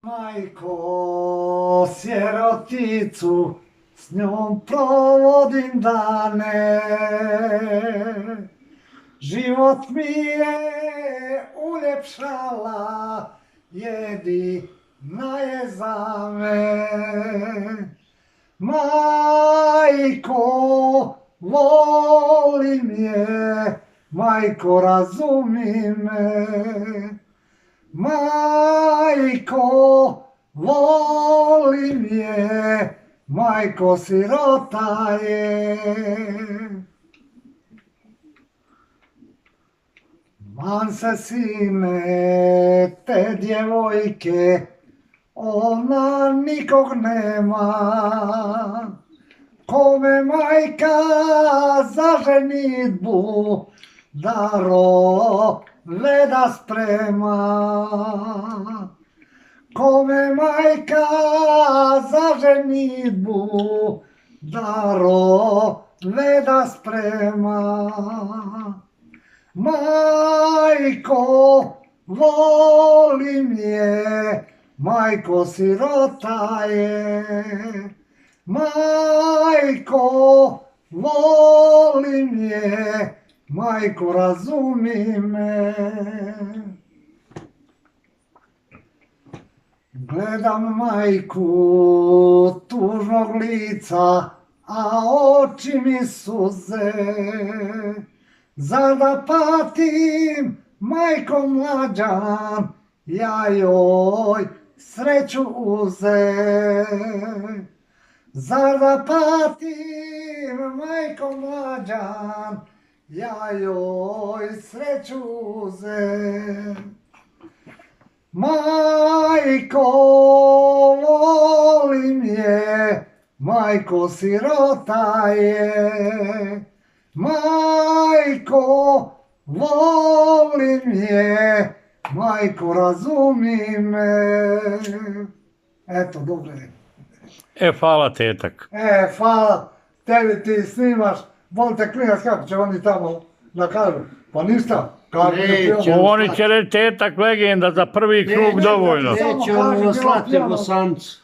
Majko, siroticu, s njom provodim dane. Život mi je uljepšala, jedina je za me. Majko, volim je, majko, razumi me. Majko, volim je, majko, sirota je. Man se sine te djevojke, ona nikog nema. Kome majka za ženitbu darove da sprema. Kome majka za ženitbu darove da sprema. Majko, volim je, majko, sirota je. Majko, volim je, majko, razumi me. Gledam majku tužnog lica, a oči mi suze. Zar da patim, majko mlađan, ja joj sreću uze. Zar da patim, majko mlađan, ja joj sreću uze. Majko, volim je, majko, sirota je. Majko, volim je, majko, razumi me. Eto, dobro je. Hvala tetak. Hvala, tebi ti snimaš, volite klinac kako će oni tamo da kažu. Pa ništa. Oni će reći tetak legenda za prvi krug dovoljno. Neće on slati Bosancu.